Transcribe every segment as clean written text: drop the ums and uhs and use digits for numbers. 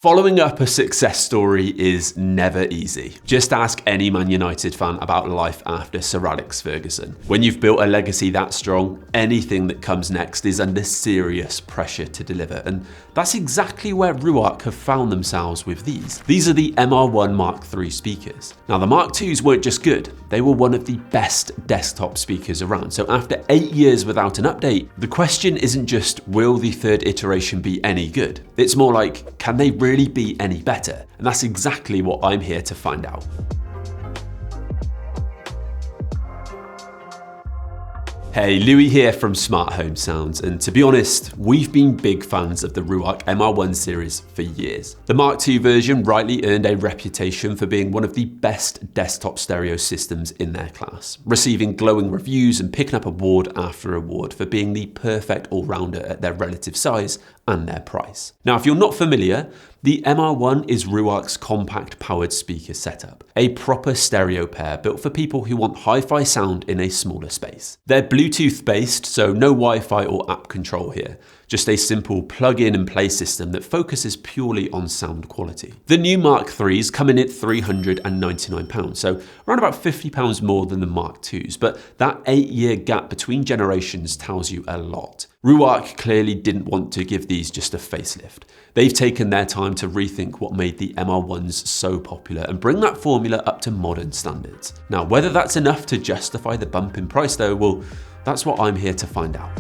Following up a success story is never easy. Just ask any Man United fan about life after Sir Alex Ferguson. When you've built a legacy that strong, anything that comes next is under serious pressure to deliver. And that's exactly where Ruark have found themselves with these. These are the MR1Mk3 speakers. Now the Mark IIs weren't just good, they were one of the best desktop speakers around. So after 8 years without an update, the question isn't just will the third iteration be any good? It's more like, can they really be any better? And that's exactly what I'm here to find out. Hey, Louis here from Smart Home Sounds, and to be honest, we've been big fans of the Ruark MR1 series for years. The Mark II version rightly earned a reputation for being one of the best desktop stereo systems in their class, receiving glowing reviews and picking up award after award for being the perfect all-rounder at their relative size and their price. Now, if you're not familiar, the MR1 is Ruark's compact powered speaker setup, a proper stereo pair built for people who want hi-fi sound in a smaller space. They're Bluetooth based, so no Wi-Fi or app control here, just a simple plug-in and play system that focuses purely on sound quality. The new Mark IIIs come in at £399, so around about £50 more than the Mark IIs, but that 8-year gap between generations tells you a lot. Ruark clearly didn't want to give these just a facelift. They've taken their time to rethink what made the MR1s so popular and bring that formula up to modern standards. Now, whether that's enough to justify the bump in price though, well, that's what I'm here to find out.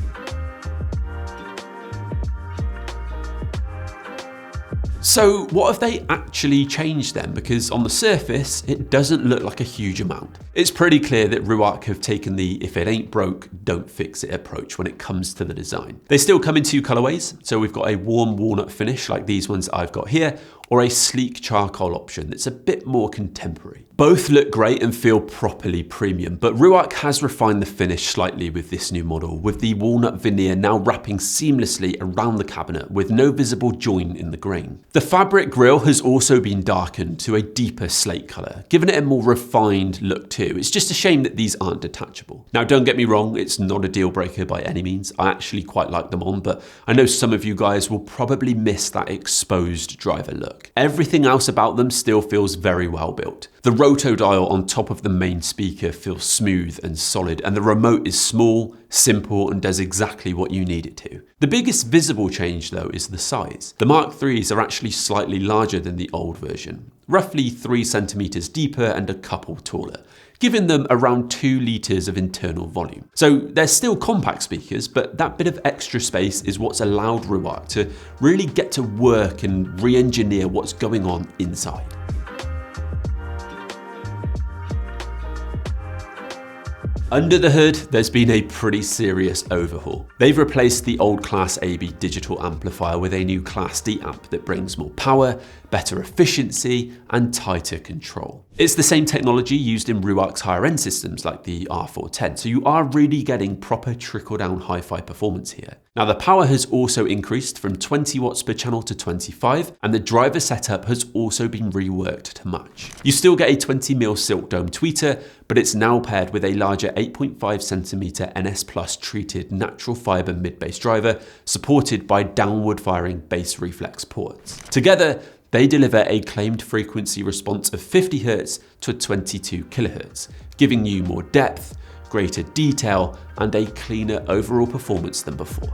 So what have they actually changed then? Because on the surface, it doesn't look like a huge amount. It's pretty clear that Ruark have taken the if it ain't broke, don't fix it approach when it comes to the design. They still come in 2 colorways. So we've got a warm walnut finish like these ones I've got here, or a sleek charcoal option that's a bit more contemporary. Both look great and feel properly premium, but Ruark has refined the finish slightly with this new model, with the walnut veneer now wrapping seamlessly around the cabinet with no visible join in the grain. The fabric grille has also been darkened to a deeper slate color, giving it a more refined look too. It's just a shame that these aren't detachable. Now don't get me wrong, it's not a deal breaker by any means. I actually quite like them on, but I know some of you guys will probably miss that exposed driver look. Everything else about them still feels very well built. The roto dial on top of the main speaker feels smooth and solid, and the remote is small, simple, and does exactly what you need it to. The biggest visible change though is the size. The Mark IIIs are actually slightly larger than the old version, roughly 3 centimeters deeper and a couple taller, giving them around 2 liters of internal volume. So they're still compact speakers, but that bit of extra space is what's allowed Ruark to really get to work and re-engineer what's going on inside. Under the hood, there's been a pretty serious overhaul. They've replaced the old Class AB digital amplifier with a new Class D amp that brings more power, better efficiency, and tighter control. It's the same technology used in Ruark's higher end systems like the R410, so you are really getting proper trickle-down hi-fi performance here. Now the power has also increased from 20 watts per channel to 25, and the driver setup has also been reworked to match. You still get a 20mm silk dome tweeter, but it's now paired with a larger 8.5cm NS Plus treated natural fiber mid-bass driver supported by downward firing bass reflex ports. Together, they deliver a claimed frequency response of 50 Hz to 22 kHz, giving you more depth, greater detail, and a cleaner overall performance than before.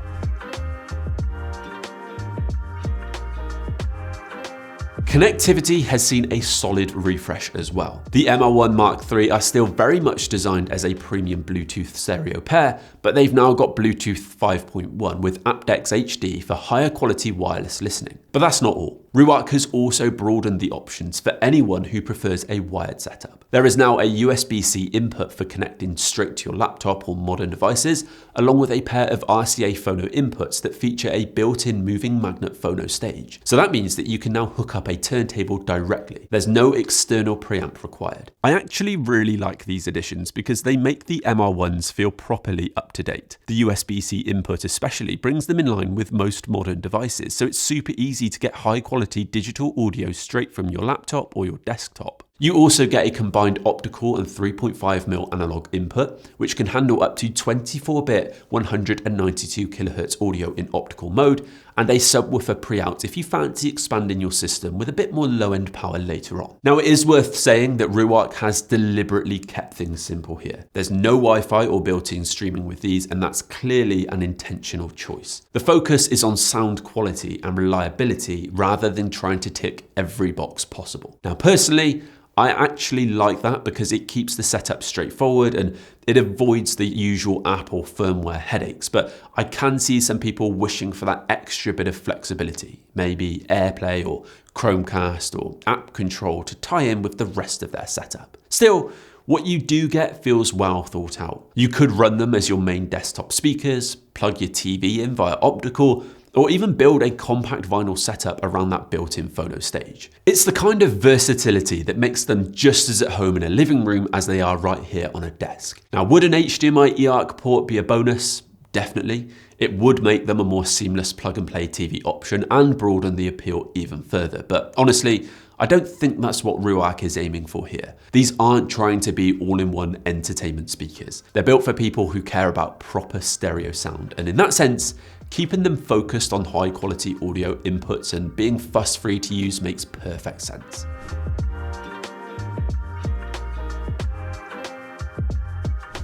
Connectivity has seen a solid refresh as well. The MR1Mk3 are still very much designed as a premium Bluetooth stereo pair, but they've now got Bluetooth 5.1 with aptX HD for higher quality wireless listening. But that's not all. Ruark has also broadened the options for anyone who prefers a wired setup. There is now a USB-C input for connecting straight to your laptop or modern devices, along with a pair of RCA phono inputs that feature a built-in moving magnet phono stage. So that means that you can now hook up a turntable directly. There's no external preamp required. I actually really like these additions because they make the MR1s feel properly up to date. The USB-C input especially brings them in line with most modern devices, so it's super easy to get high quality digital audio straight from your laptop or your desktop. You also get a combined optical and 3.5mm analog input, which can handle up to 24-bit 192 kHz audio in optical mode, and a subwoofer pre-out if you fancy expanding your system with a bit more low-end power later on. Now, it is worth saying that Ruark has deliberately kept things simple here. There's no Wi-Fi or built-in streaming with these, and that's clearly an intentional choice. The focus is on sound quality and reliability rather than trying to tick every box possible. Now, personally, I actually like that because it keeps the setup straightforward and it avoids the usual app or firmware headaches, but I can see some people wishing for that extra bit of flexibility, maybe AirPlay or Chromecast or app control to tie in with the rest of their setup. Still, what you do get feels well thought out. You could run them as your main desktop speakers, plug your TV in via optical, or even build a compact vinyl setup around that built-in phono stage. It's the kind of versatility that makes them just as at home in a living room as they are right here on a desk. Now, would an HDMI eARC port be a bonus? Definitely. It would make them a more seamless plug-and-play TV option and broaden the appeal even further. But honestly, I don't think that's what Ruark is aiming for here. These aren't trying to be all-in-one entertainment speakers. They're built for people who care about proper stereo sound. And in that sense, keeping them focused on high quality audio inputs and being fuss-free to use makes perfect sense.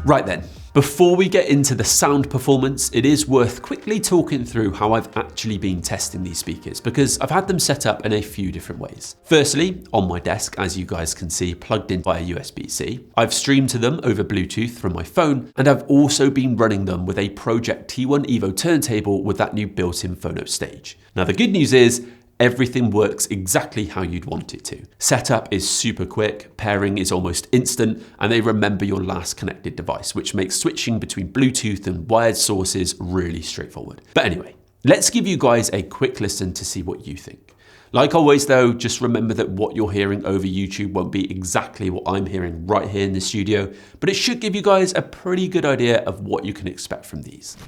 Right then, before we get into the sound performance, it is worth quickly talking through how I've actually been testing these speakers because I've had them set up in a few different ways. Firstly, on my desk, as you guys can see, plugged in via USB-C. I've streamed to them over Bluetooth from my phone, and I've also been running them with a Project T1 Evo turntable with that new built-in phono stage. Now, the good news is, everything works exactly how you'd want it to. Setup is super quick, pairing is almost instant, and they remember your last connected device, which makes switching between Bluetooth and wired sources really straightforward. But anyway, let's give you guys a quick listen to see what you think. Like always though, just remember that what you're hearing over YouTube won't be exactly what I'm hearing right here in the studio, but it should give you guys a pretty good idea of what you can expect from these.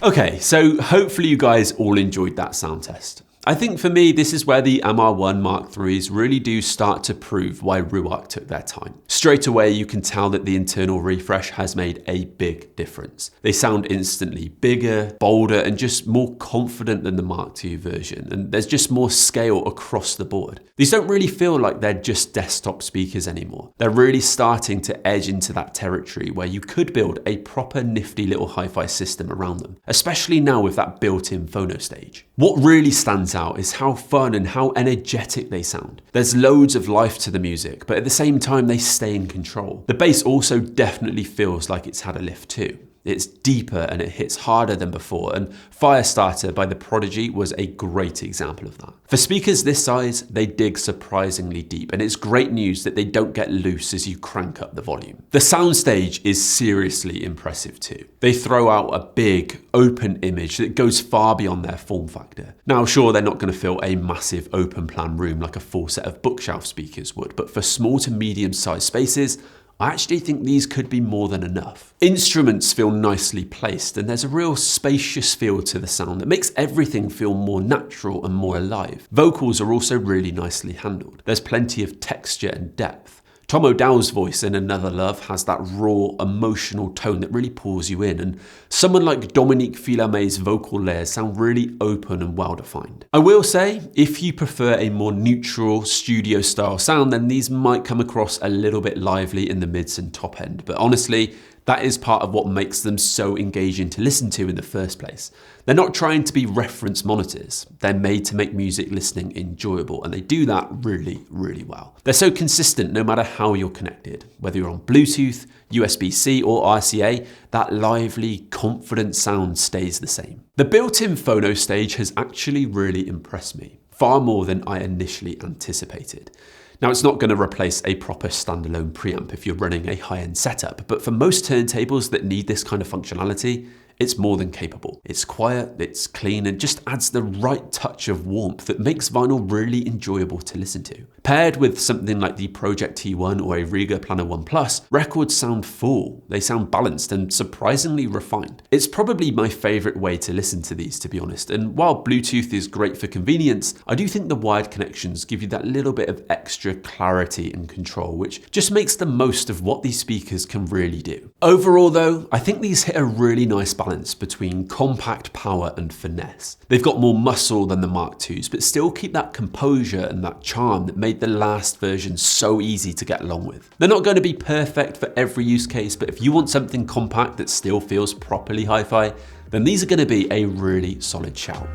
Okay, so hopefully you guys all enjoyed that sound test. I think for me, this is where the MR1Mk3s really do start to prove why Ruark took their time. Straight away, you can tell that the internal refresh has made a big difference. They sound instantly bigger, bolder, and just more confident than the Mark II version. And there's just more scale across the board. These don't really feel like they're just desktop speakers anymore. They're really starting to edge into that territory where you could build a proper nifty little hi-fi system around them, especially now with that built-in phono stage. What really stands out is how fun and how energetic they sound. There's loads of life to the music, but at the same time they stay in control. The bass also definitely feels like it's had a lift too. It's deeper and it hits harder than before, and Firestarter by The Prodigy was a great example of that. For speakers this size, they dig surprisingly deep, and it's great news that they don't get loose as you crank up the volume. The soundstage is seriously impressive too. They throw out a big, open image that goes far beyond their form factor. Now sure, they're not going to fill a massive open plan room like a full set of bookshelf speakers would, but for small to medium sized spaces, I actually think these could be more than enough. Instruments feel nicely placed, and there's a real spacious feel to the sound that makes everything feel more natural and more alive. Vocals are also really nicely handled. There's plenty of texture and depth. Tom O'Dowd's voice in Another Love has that raw, emotional tone that really pulls you in, and someone like Dominique Fils-Aimé's vocal layers sound really open and well-defined. I will say, if you prefer a more neutral, studio-style sound, then these might come across a little bit lively in the mids and top end, but honestly, That is part of what makes them so engaging to listen to in the first place. They're not trying to be reference monitors. They're made to make music listening enjoyable, and they do that really, really well. They're so consistent no matter how you're connected. Whether you're on Bluetooth, USB-C or RCA, that lively, confident sound stays the same. The built-in phono stage has actually really impressed me, far more than I initially anticipated. Now, it's not going to replace a proper standalone preamp if you're running a high-end setup, but for most turntables that need this kind of functionality, it's more than capable. It's quiet, it's clean, and just adds the right touch of warmth that makes vinyl really enjoyable to listen to. Paired with something like the Project T1 or a Riga Planner 1 Plus, records sound full, they sound balanced and surprisingly refined. It's probably my favorite way to listen to these, to be honest, and while Bluetooth is great for convenience, I do think the wired connections give you that little bit of extra clarity and control, which just makes the most of what these speakers can really do. Overall though, I think these hit a really nice balance between compact power and finesse. They've got more muscle than the Mark IIs, but still keep that composure and that charm that made the last version so easy to get along with. They're not going to be perfect for every use case, but if you want something compact that still feels properly hi-fi, then these are going to be a really solid shout.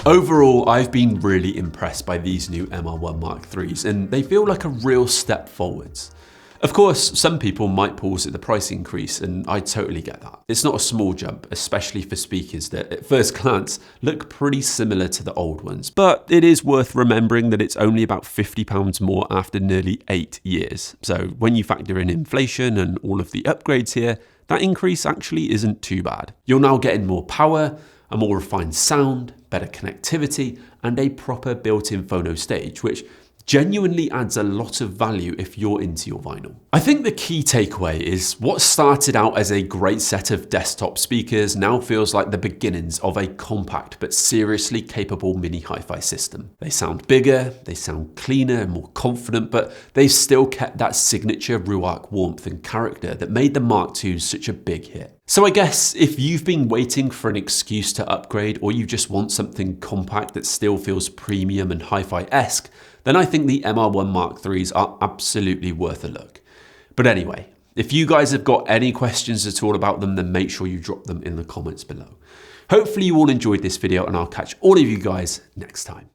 Overall, I've been really impressed by these new MR1 Mk3s, and they feel like a real step forwards. Of course, some people might pause at the price increase, and I totally get that. It's not a small jump, especially for speakers that at first glance look pretty similar to the old ones. But it is worth remembering that it's only about £50 more after nearly 8 years. So when you factor in inflation and all of the upgrades here, that increase actually isn't too bad. You're now getting more power, a more refined sound, better connectivity, and a proper built-in phono stage, which genuinely adds a lot of value if you're into your vinyl. I think the key takeaway is what started out as a great set of desktop speakers now feels like the beginnings of a compact but seriously capable mini hi-fi system. They sound bigger, they sound cleaner and more confident, but they've still kept that signature Ruark warmth and character that made the Mark IIs such a big hit. So I guess if you've been waiting for an excuse to upgrade, or you just want something compact that still feels premium and hi-fi-esque, then I think the MR1 Mk3s are absolutely worth a look. But anyway, if you guys have got any questions at all about them, then make sure you drop them in the comments below. Hopefully you all enjoyed this video, and I'll catch all of you guys next time.